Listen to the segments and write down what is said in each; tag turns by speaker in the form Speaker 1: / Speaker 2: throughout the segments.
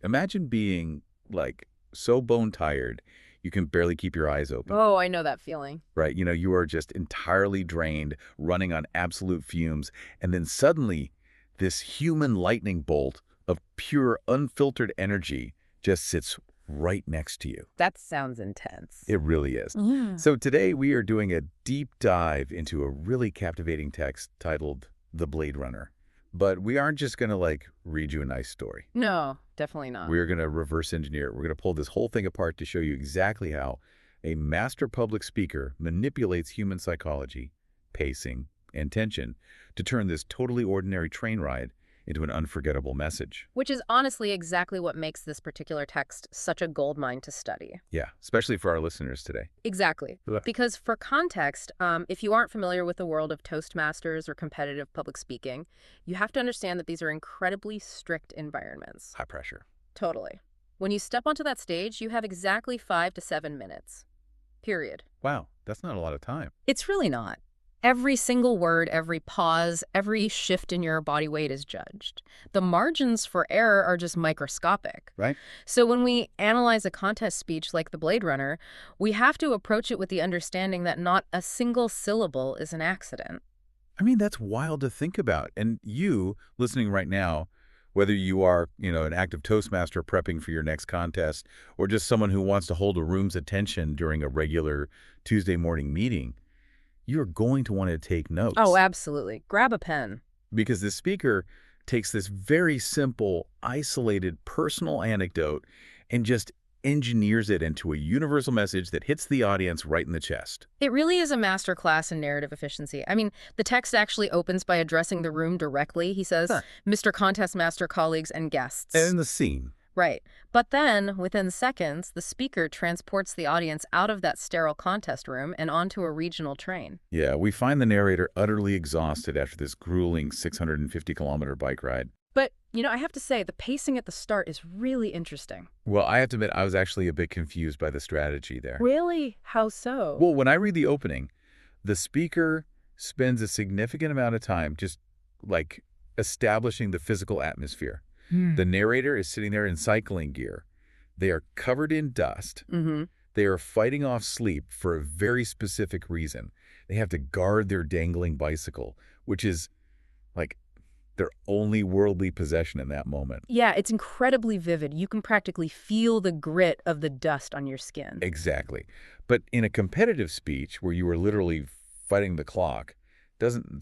Speaker 1: Imagine being, like, so bone-tired you can barely keep your eyes open,
Speaker 2: Oh, I know that feeling.
Speaker 1: right? You are just entirely drained, running on absolute fumes, and then suddenly this human lightning bolt of pure, unfiltered energy just sits right next to you.
Speaker 2: That sounds intense.
Speaker 1: It really is.
Speaker 2: Yeah.
Speaker 1: So today we are doing a deep dive into a really captivating text titled The Blade Runner. But we aren't just going to, like, read you a nice story.
Speaker 2: No, definitely not.
Speaker 1: We're going to reverse engineer it. We're going to pull this whole thing apart to show you exactly how a master public speaker manipulates human psychology, pacing, and tension to turn this totally ordinary train ride into an unforgettable message.
Speaker 2: Which is honestly exactly what makes this particular text such a goldmine to study.
Speaker 1: Yeah, especially for our listeners today.
Speaker 2: Exactly.
Speaker 1: Ugh.
Speaker 2: Because for context, if you aren't familiar with the world of Toastmasters or competitive public speaking, you have to understand that these are incredibly strict environments.
Speaker 1: High pressure.
Speaker 2: Totally. When you step onto that stage, you have exactly 5 to 7 minutes. Period.
Speaker 1: Wow, that's not a lot of time.
Speaker 2: It's really not. Every single word, every pause, every shift in your body weight is judged. The margins for error are just microscopic.
Speaker 1: Right?
Speaker 2: So when we analyze a contest speech like the Blade Runner, we have to approach it with the understanding that not a single syllable is an accident.
Speaker 1: I mean, that's wild to think about. And you, listening right now, whether you are, an active Toastmaster prepping for your next contest, or just someone who wants to hold a room's attention during a regular Tuesday morning meeting, you're going to want to take notes.
Speaker 2: Oh, absolutely. Grab a pen.
Speaker 1: Because the speaker takes this very simple, isolated, personal anecdote and just engineers it into a universal message that hits the audience right in the chest.
Speaker 2: It really is a masterclass in narrative efficiency. I mean, the text actually opens by addressing the room directly. He says,
Speaker 1: Huh.
Speaker 2: Mr. Contest Master, colleagues, and guests.
Speaker 1: And the scene.
Speaker 2: Right. But then, within seconds, the speaker transports the audience out of that sterile contest room and onto a regional train.
Speaker 1: Yeah, we find the narrator utterly exhausted after this grueling 650-kilometer bike ride.
Speaker 2: But, I have to say, the pacing at the start is really interesting.
Speaker 1: Well, I have to admit, I was actually a bit confused by the strategy there.
Speaker 2: Really? How so?
Speaker 1: Well, when I read the opening, the speaker spends a significant amount of time just, like, establishing the physical atmosphere. The narrator is sitting there in cycling gear. They are covered in dust.
Speaker 2: Mm-hmm.
Speaker 1: They are fighting off sleep for a very specific reason. They have to guard their dangling bicycle, which is, like, their only worldly possession in that moment.
Speaker 2: Yeah, it's incredibly vivid. You can practically feel the grit of the dust on your skin.
Speaker 1: Exactly. But in a competitive speech where you are literally fighting the clock,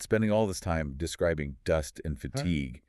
Speaker 1: spending all this time describing dust and fatigue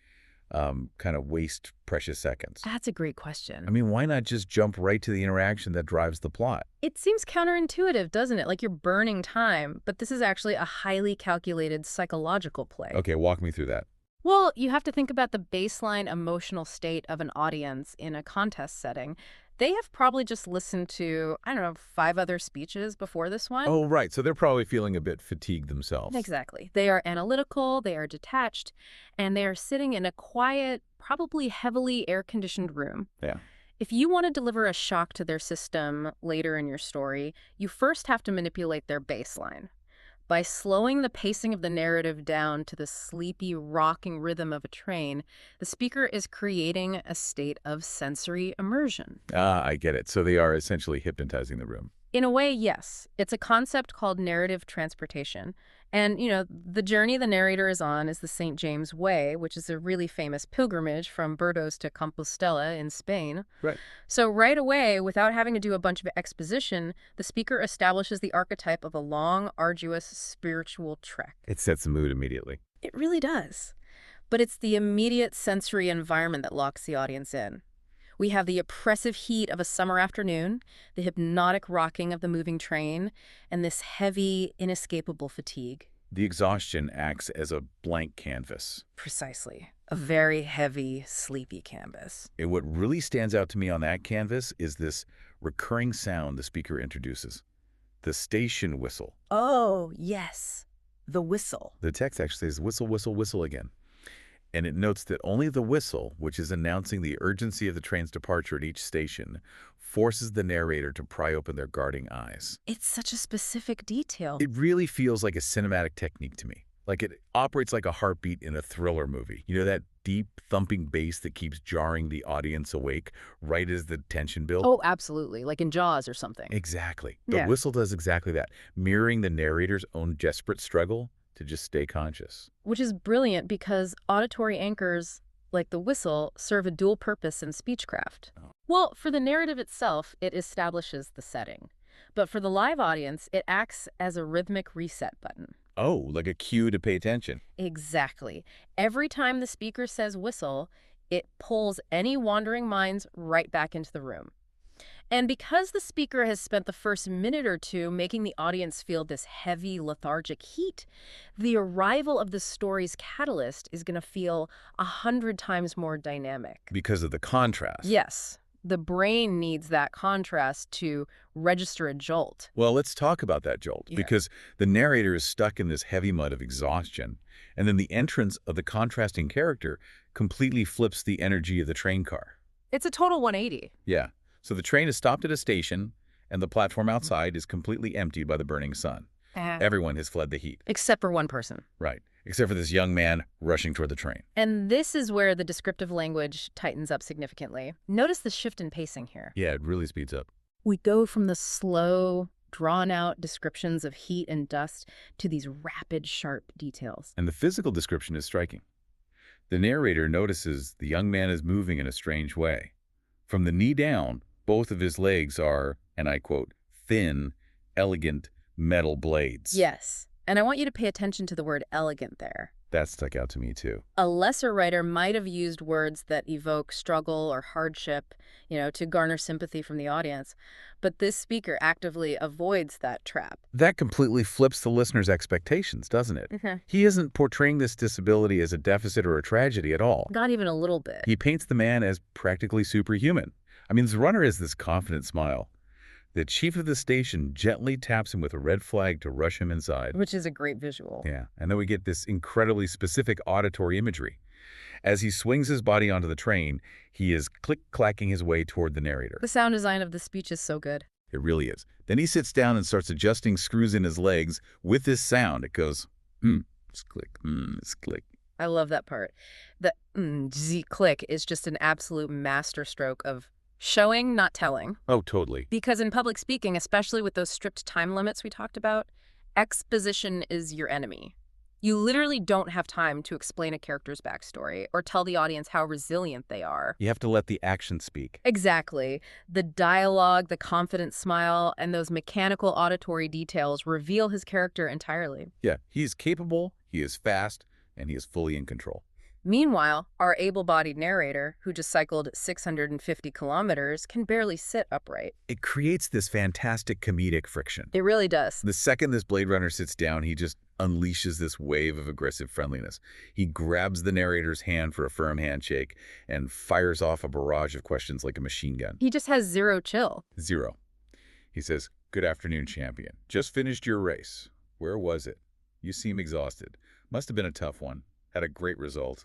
Speaker 1: kind of waste precious seconds?
Speaker 2: That's a great question.
Speaker 1: I mean, why not just jump right to the interaction that drives the plot?
Speaker 2: It seems counterintuitive, doesn't it? Like you're burning time, but this is actually a highly calculated psychological play.
Speaker 1: Okay, walk me through that.
Speaker 2: Well, you have to think about the baseline emotional state of an audience in a contest setting. They have probably just listened to, 5 other speeches before this one.
Speaker 1: Oh, right. So they're probably feeling a bit fatigued themselves.
Speaker 2: Exactly. They are analytical, they are detached, and they are sitting in a quiet, probably heavily air-conditioned room.
Speaker 1: Yeah.
Speaker 2: If you want to deliver a shock to their system later in your story, you first have to manipulate their baseline. By slowing the pacing of the narrative down to the sleepy, rocking rhythm of a train, the speaker is creating a state of sensory immersion.
Speaker 1: Ah, I get it. So they are essentially hypnotizing the room.
Speaker 2: In a way, yes. It's a concept called narrative transportation. And, the journey the narrator is on is the St. James Way, which is a really famous pilgrimage from Burgos to Compostela in Spain.
Speaker 1: Right.
Speaker 2: So right away, without having to do a bunch of exposition, the speaker establishes the archetype of a long, arduous spiritual trek.
Speaker 1: It sets the mood immediately.
Speaker 2: It really does. But it's the immediate sensory environment that locks the audience in. We have the oppressive heat of a summer afternoon, the hypnotic rocking of the moving train, and this heavy, inescapable fatigue.
Speaker 1: The exhaustion acts as a blank canvas.
Speaker 2: Precisely. A very heavy, sleepy canvas.
Speaker 1: And what really stands out to me on that canvas is this recurring sound the speaker introduces. The station whistle.
Speaker 2: Oh, yes. The whistle.
Speaker 1: The text actually says whistle, whistle, whistle again. And it notes that only the whistle, which is announcing the urgency of the train's departure at each station, forces the narrator to pry open their guarding eyes.
Speaker 2: It's such a specific detail.
Speaker 1: It really feels like a cinematic technique to me. Like it operates like a heartbeat in a thriller movie. You know, that deep thumping bass that keeps jarring the audience awake right as the tension builds?
Speaker 2: Oh, absolutely. Like in Jaws or something.
Speaker 1: Exactly. The
Speaker 2: Yeah.
Speaker 1: whistle does exactly that, mirroring the narrator's own desperate struggle to just stay conscious.
Speaker 2: Which is brilliant because auditory anchors, like the whistle, serve a dual purpose in speechcraft.
Speaker 1: Oh.
Speaker 2: Well, for the narrative itself, it establishes the setting. But for the live audience, it acts as a rhythmic reset button.
Speaker 1: Oh, like a cue to pay attention.
Speaker 2: Exactly. Every time the speaker says whistle, it pulls any wandering minds right back into the room. And because the speaker has spent the first minute or two making the audience feel this heavy, lethargic heat, the arrival of the story's catalyst is going to feel 100 times more dynamic.
Speaker 1: Because of the contrast.
Speaker 2: Yes, the brain needs that contrast to register a jolt.
Speaker 1: Well, let's talk about that jolt,
Speaker 2: Yeah.
Speaker 1: because the narrator is stuck in this heavy mud of exhaustion, and then the entrance of the contrasting character completely flips the energy of the train car.
Speaker 2: It's a total 180.
Speaker 1: Yeah. So the train is stopped at a station, and the platform outside is completely emptied by the burning sun. Everyone has fled the heat.
Speaker 2: Except for one person.
Speaker 1: Right. Except for this young man rushing toward the train.
Speaker 2: And this is where the descriptive language tightens up significantly. Notice the shift in pacing here.
Speaker 1: Yeah, it really speeds up.
Speaker 2: We go from the slow, drawn-out descriptions of heat and dust to these rapid, sharp details.
Speaker 1: And the physical description is striking. The narrator notices the young man is moving in a strange way. From the knee down, both of his legs are, and I quote, thin, elegant metal blades.
Speaker 2: Yes, and I want you to pay attention to the word elegant there.
Speaker 1: That stuck out to me, too.
Speaker 2: A lesser writer might have used words that evoke struggle or hardship, to garner sympathy from the audience. But this speaker actively avoids that trap.
Speaker 1: That completely flips the listener's expectations, doesn't it?
Speaker 2: Mm-hmm.
Speaker 1: He isn't portraying this disability as a deficit or a tragedy at all.
Speaker 2: Not even a little bit.
Speaker 1: He paints the man as practically superhuman. I mean, the runner has this confident smile. The chief of the station gently taps him with a red flag to rush him inside.
Speaker 2: Which is a great visual.
Speaker 1: Yeah, and then we get this incredibly specific auditory imagery. As he swings his body onto the train, he is click-clacking his way toward the narrator.
Speaker 2: The sound design of the speech is so good.
Speaker 1: It really is. Then he sits down and starts adjusting screws in his legs with this sound. It goes, it's click, it's click.
Speaker 2: I love that part. The z click is just an absolute masterstroke of showing, not telling.
Speaker 1: Oh, totally.
Speaker 2: Because in public speaking, especially with those strict time limits we talked about, exposition is your enemy. You literally don't have time to explain a character's backstory or tell the audience how resilient they are.
Speaker 1: You have to let the action speak.
Speaker 2: Exactly. The dialogue, the confident smile, and those mechanical auditory details reveal his character entirely.
Speaker 1: Yeah, he is capable, he is fast, and he is fully in control.
Speaker 2: Meanwhile, our able-bodied narrator, who just cycled 650 kilometers, can barely sit upright.
Speaker 1: It creates this fantastic comedic friction.
Speaker 2: It really does.
Speaker 1: The second this Blade Runner sits down, he just unleashes this wave of aggressive friendliness. He grabs the narrator's hand for a firm handshake and fires off a barrage of questions like a machine gun.
Speaker 2: He just has zero chill.
Speaker 1: Zero. He says, "Good afternoon, champion. Just finished your race. Where was it? You seem exhausted. Must have been a tough one. Had a great result.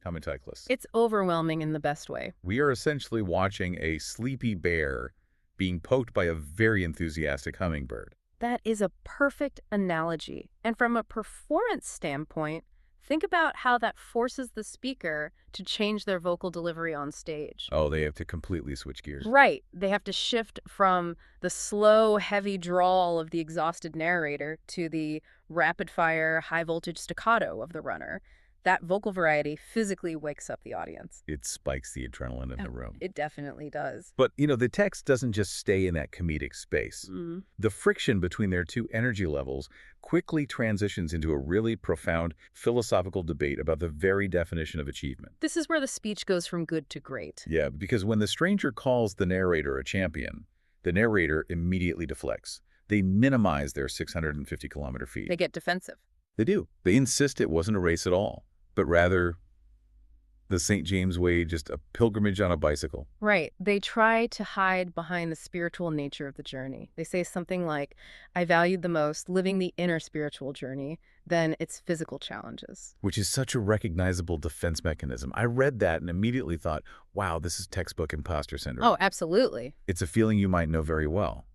Speaker 1: Come and Cyclist."
Speaker 2: It's overwhelming in the best way.
Speaker 1: We are essentially watching a sleepy bear being poked by a very enthusiastic hummingbird.
Speaker 2: That is a perfect analogy. And from a performance standpoint, think about how that forces the speaker to change their vocal delivery on stage.
Speaker 1: Oh, they have to completely switch gears.
Speaker 2: Right. They have to shift from the slow, heavy drawl of the exhausted narrator to the rapid-fire, high-voltage staccato of the runner. That vocal variety physically wakes up the audience.
Speaker 1: It spikes the adrenaline in the room.
Speaker 2: It definitely does.
Speaker 1: But, the text doesn't just stay in that comedic space. The friction between their two energy levels quickly transitions into a really profound philosophical debate about the very definition of achievement.
Speaker 2: This is where the speech goes from good to great.
Speaker 1: Yeah, because when the stranger calls the narrator a champion, the narrator immediately deflects. They minimize their 650-kilometer feat.
Speaker 2: They get defensive.
Speaker 1: They do. They insist it wasn't a race at all, but rather the St. James Way, just a pilgrimage on a bicycle.
Speaker 2: Right. They try to hide behind the spiritual nature of the journey. They say something like, I valued the most living the inner spiritual journey than its physical challenges.
Speaker 1: Which is such a recognizable defense mechanism. I read that and immediately thought, wow, this is textbook imposter syndrome.
Speaker 2: Oh, absolutely.
Speaker 1: It's a feeling you might know very well.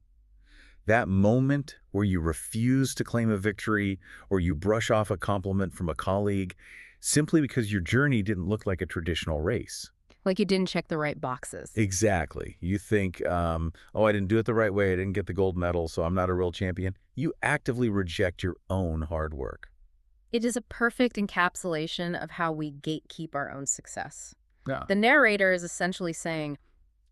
Speaker 1: That moment where you refuse to claim a victory or you brush off a compliment from a colleague simply because your journey didn't look like a traditional race.
Speaker 2: Like you didn't check the right boxes.
Speaker 1: Exactly. You think, oh, I didn't do it the right way. I didn't get the gold medal, so I'm not a real champion. You actively reject your own hard work.
Speaker 2: It is a perfect encapsulation of how we gatekeep our own success.
Speaker 1: Yeah.
Speaker 2: The narrator is essentially saying,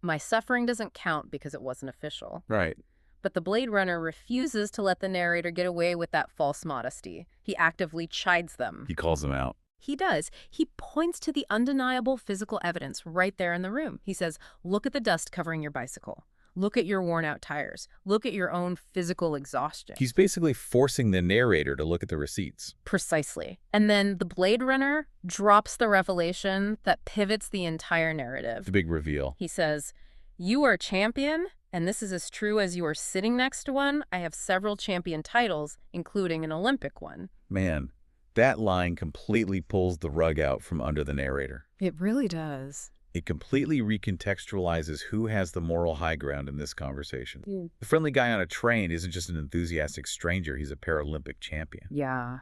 Speaker 2: my suffering doesn't count because it wasn't official.
Speaker 1: Right.
Speaker 2: But the Blade Runner refuses to let the narrator get away with that false modesty. He actively chides them.
Speaker 1: He calls them out.
Speaker 2: He does. He points to the undeniable physical evidence right there in the room. He says, look at the dust covering your bicycle. Look at your worn-out tires. Look at your own physical exhaustion.
Speaker 1: He's basically forcing the narrator to look at the receipts.
Speaker 2: Precisely. And then the Blade Runner drops the revelation that pivots the entire narrative.
Speaker 1: The big reveal.
Speaker 2: He says, you are a champion, and this is as true as you are sitting next to one. I have several champion titles, including an Olympic one.
Speaker 1: Man, that line completely pulls the rug out from under the narrator.
Speaker 2: It really does.
Speaker 1: It completely recontextualizes who has the moral high ground in this conversation.
Speaker 2: Mm.
Speaker 1: The friendly guy on a train isn't just an enthusiastic stranger, he's a Paralympic champion.
Speaker 2: Yeah.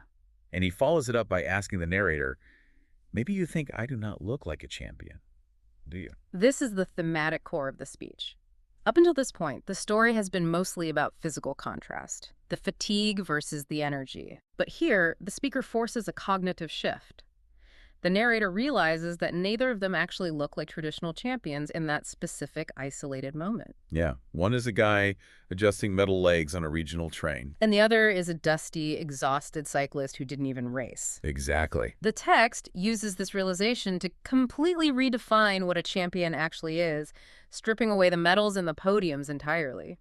Speaker 1: And he follows it up by asking the narrator, maybe you think I do not look like a champion, do you?
Speaker 2: This is the thematic core of the speech. Up until this point, the story has been mostly about physical contrast, the fatigue versus the energy. But here, the speaker forces a cognitive shift. The narrator realizes that neither of them actually look like traditional champions in that specific isolated moment.
Speaker 1: Yeah, one is a guy adjusting metal legs on a regional train.
Speaker 2: And the other is a dusty, exhausted cyclist who didn't even race.
Speaker 1: Exactly.
Speaker 2: The text uses this realization to completely redefine what a champion actually is, stripping away the medals and the podiums entirely.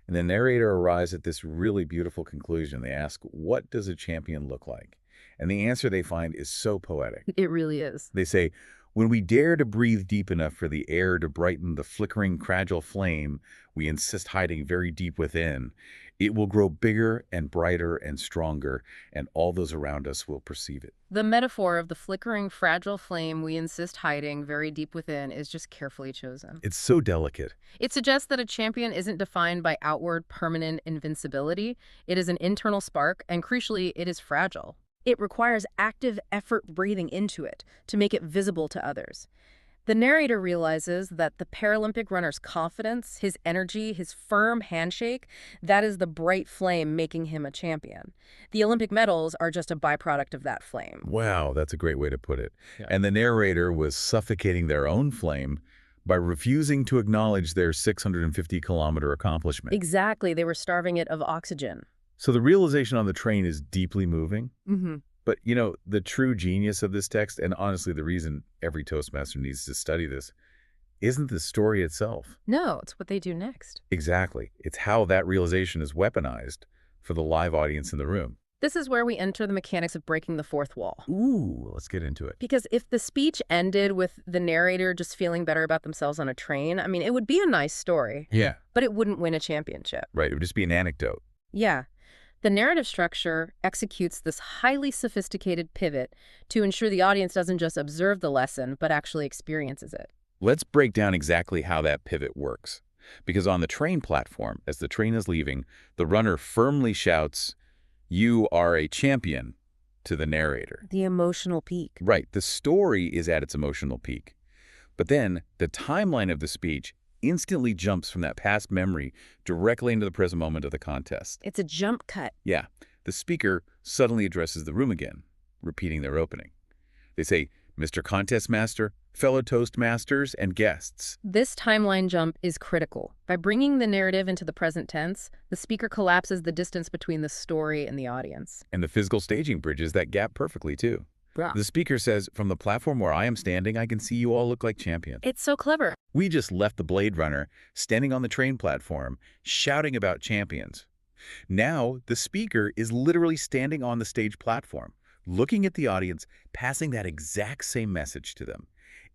Speaker 1: And the narrator arrives at this really beautiful conclusion. They ask, what does a champion look like? And the answer they find is so poetic.
Speaker 2: It really is.
Speaker 1: They say, when we dare to breathe deep enough for the air to brighten the flickering, fragile flame we insist hiding very deep within, it will grow bigger and brighter and stronger, and all those around us will perceive it.
Speaker 2: The metaphor of the flickering, fragile flame we insist hiding very deep within is just carefully chosen.
Speaker 1: It's so delicate.
Speaker 2: It suggests that a champion isn't defined by outward, permanent invincibility. It is an internal spark, and crucially, it is fragile. It requires active effort breathing into it to make it visible to others. The narrator realizes that the Paralympic runner's confidence, his energy, his firm handshake, that is the bright flame making him a champion. The Olympic medals are just a byproduct of that flame.
Speaker 1: Wow, that's a great way to put it.
Speaker 2: Yeah.
Speaker 1: And the narrator was suffocating their own flame by refusing to acknowledge their 650-kilometer accomplishment.
Speaker 2: Exactly. They were starving it of oxygen.
Speaker 1: So the realization on the train is deeply moving.
Speaker 2: Mm-hmm.
Speaker 1: But, you know, the true genius of this text, and honestly the reason every Toastmaster needs to study this, isn't the story itself.
Speaker 2: No, it's what they do next.
Speaker 1: Exactly. It's how that realization is weaponized for the live audience in the room.
Speaker 2: This is where we enter the mechanics of breaking the fourth wall.
Speaker 1: Ooh, let's get into it.
Speaker 2: Because if the speech ended with the narrator just feeling better about themselves on a train, I mean, it would be a nice story.
Speaker 1: Yeah.
Speaker 2: But it wouldn't win a championship.
Speaker 1: Right. It would just be an anecdote.
Speaker 2: Yeah. The narrative structure executes this highly sophisticated pivot to ensure the audience doesn't just observe the lesson, but actually experiences it.
Speaker 1: Let's break down exactly how that pivot works. Because on the train platform, as the train is leaving, the runner firmly shouts, "You are a champion," to the narrator.
Speaker 2: The emotional peak.
Speaker 1: Right. The story is at its emotional peak. But then the timeline of the speech instantly jumps from that past memory directly into the present moment of the contest.
Speaker 2: It's a jump cut.
Speaker 1: Yeah. The speaker suddenly addresses the room again, repeating their opening. They say, "Mr. Contest Master, fellow Toastmasters, and guests."
Speaker 2: This timeline jump is critical. By bringing the narrative into the present tense, the speaker collapses the distance between the story and the audience.
Speaker 1: And the physical staging bridges that gap perfectly, too.
Speaker 2: Yeah.
Speaker 1: The speaker says, "From the platform where I am standing, I can see you all look like champions."
Speaker 2: It's so clever.
Speaker 1: We just left the Blade Runner standing on the train platform, shouting about champions. Now, the speaker is literally standing on the stage platform, looking at the audience, passing that exact same message to them.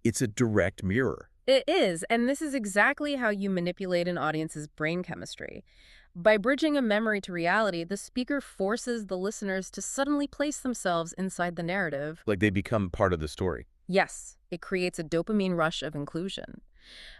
Speaker 1: It's a direct mirror.
Speaker 2: It is, and this is exactly how you manipulate an audience's brain chemistry. By bridging a memory to reality, the speaker forces the listeners to suddenly place themselves inside the narrative.
Speaker 1: Like they become part of the story.
Speaker 2: Yes, it creates a dopamine rush of inclusion.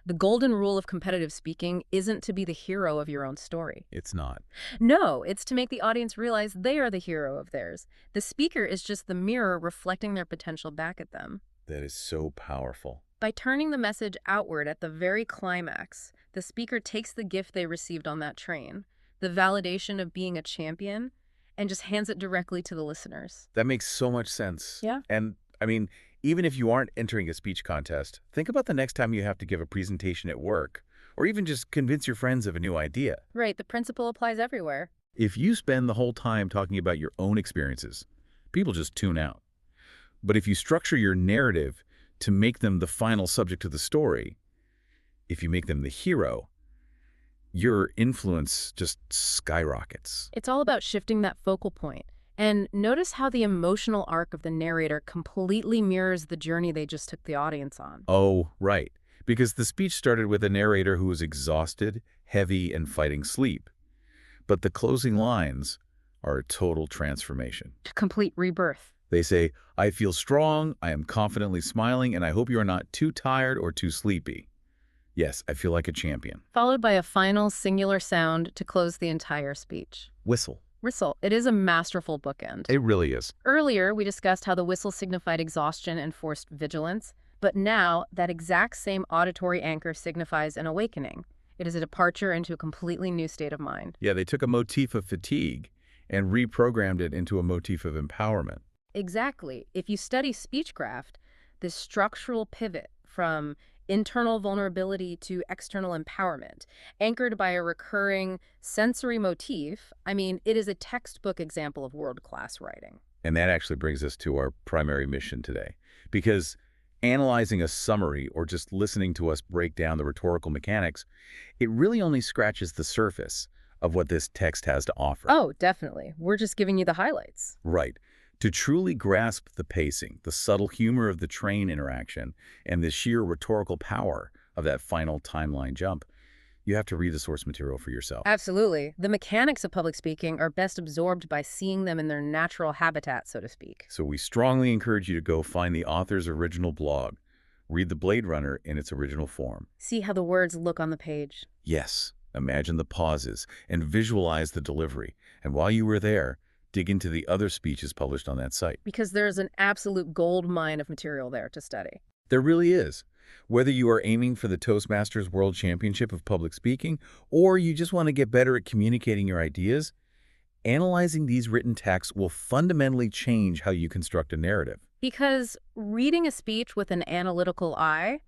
Speaker 2: The golden rule of competitive speaking isn't to be the hero of your own story.
Speaker 1: It's not.
Speaker 2: No, it's to make the audience realize they are the hero of theirs. The speaker is just the mirror reflecting their potential back at them.
Speaker 1: That is so powerful.
Speaker 2: By turning the message outward at the very climax, the speaker takes the gift they received on that train, the validation of being a champion, and just hands it directly to the listeners.
Speaker 1: That makes so much sense.
Speaker 2: Yeah.
Speaker 1: And, I mean, even if you aren't entering a speech contest, think about the next time you have to give a presentation at work, or even just convince your friends of a new idea.
Speaker 2: Right, the principle applies everywhere.
Speaker 1: If you spend the whole time talking about your own experiences, people just tune out. But if you structure your narrative to make them the final subject of the story, if you make them the hero, your influence just skyrockets.
Speaker 2: It's all about shifting that focal point. And notice how the emotional arc of the narrator completely mirrors the journey they just took the audience on.
Speaker 1: Oh, right. Because the speech started with a narrator who was exhausted, heavy, and fighting sleep. But the closing lines are a total transformation.
Speaker 2: Complete rebirth.
Speaker 1: They say, "I feel strong, I am confidently smiling, and I hope you are not too tired or too sleepy. Yes, I feel like a champion."
Speaker 2: Followed by a final singular sound to close the entire speech.
Speaker 1: Whistle.
Speaker 2: Whistle. It is a masterful bookend.
Speaker 1: It really is.
Speaker 2: Earlier, we discussed how the whistle signified exhaustion and forced vigilance, but now that exact same auditory anchor signifies an awakening. It is a departure into a completely new state of mind.
Speaker 1: Yeah, they took a motif of fatigue and reprogrammed it into a motif of empowerment.
Speaker 2: Exactly. If you study speechcraft, this structural pivot from internal vulnerability to external empowerment, anchored by a recurring sensory motif, it is a textbook example of world-class writing.
Speaker 1: And that actually brings us to our primary mission today. Because analyzing a summary or just listening to us break down the rhetorical mechanics, it really only scratches the surface of what this text has to offer.
Speaker 2: Oh, definitely. We're just giving you the highlights.
Speaker 1: Right. To truly grasp the pacing, the subtle humor of the train interaction, and the sheer rhetorical power of that final timeline jump, you have to read the source material for yourself.
Speaker 2: Absolutely. The mechanics of public speaking are best absorbed by seeing them in their natural habitat, so to speak.
Speaker 1: So we strongly encourage you to go find the author's original blog, read The Blade Runner in its original form.
Speaker 2: See how the words look on the page.
Speaker 1: Yes, imagine the pauses and visualize the delivery. And while you were there, dig into the other speeches published on that site.
Speaker 2: Because there's an absolute gold mine of material there to study.
Speaker 1: There really is. Whether you are aiming for the Toastmasters World Championship of Public Speaking, or you just want to get better at communicating your ideas, analyzing these written texts will fundamentally change how you construct a narrative.
Speaker 2: Because reading a speech with an analytical eye,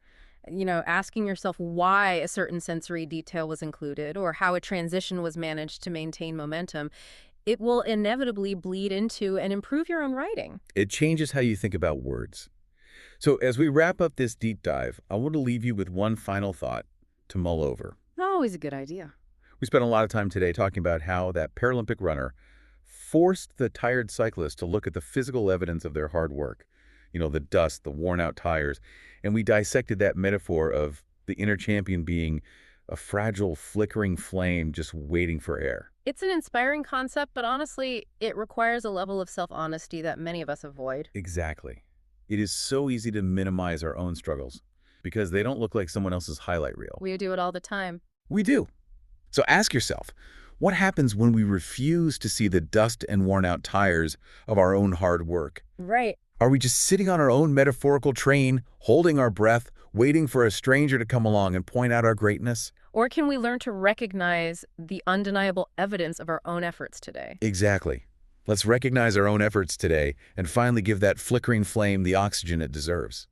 Speaker 2: asking yourself why a certain sensory detail was included or how a transition was managed to maintain momentum, it will inevitably bleed into and improve your own writing.
Speaker 1: It changes how you think about words. So as we wrap up this deep dive, I want to leave you with one final thought to mull over.
Speaker 2: Always a good idea.
Speaker 1: We spent a lot of time today talking about how that Paralympic runner forced the tired cyclist to look at the physical evidence of their hard work. The dust, the worn-out tires. And we dissected that metaphor of the inner champion being a fragile, flickering flame just waiting for air.
Speaker 2: It's an inspiring concept, but honestly, it requires a level of self-honesty that many of us avoid.
Speaker 1: Exactly. It is so easy to minimize our own struggles because they don't look like someone else's highlight reel.
Speaker 2: We do it all the time.
Speaker 1: We do. So ask yourself, what happens when we refuse to see the dust and worn-out tires of our own hard work?
Speaker 2: Right.
Speaker 1: Are we just sitting on our own metaphorical train, holding our breath, waiting for a stranger to come along and point out our greatness?
Speaker 2: Or can we learn to recognize the undeniable evidence of our own efforts today?
Speaker 1: Exactly. Let's recognize our own efforts today and finally give that flickering flame the oxygen it deserves.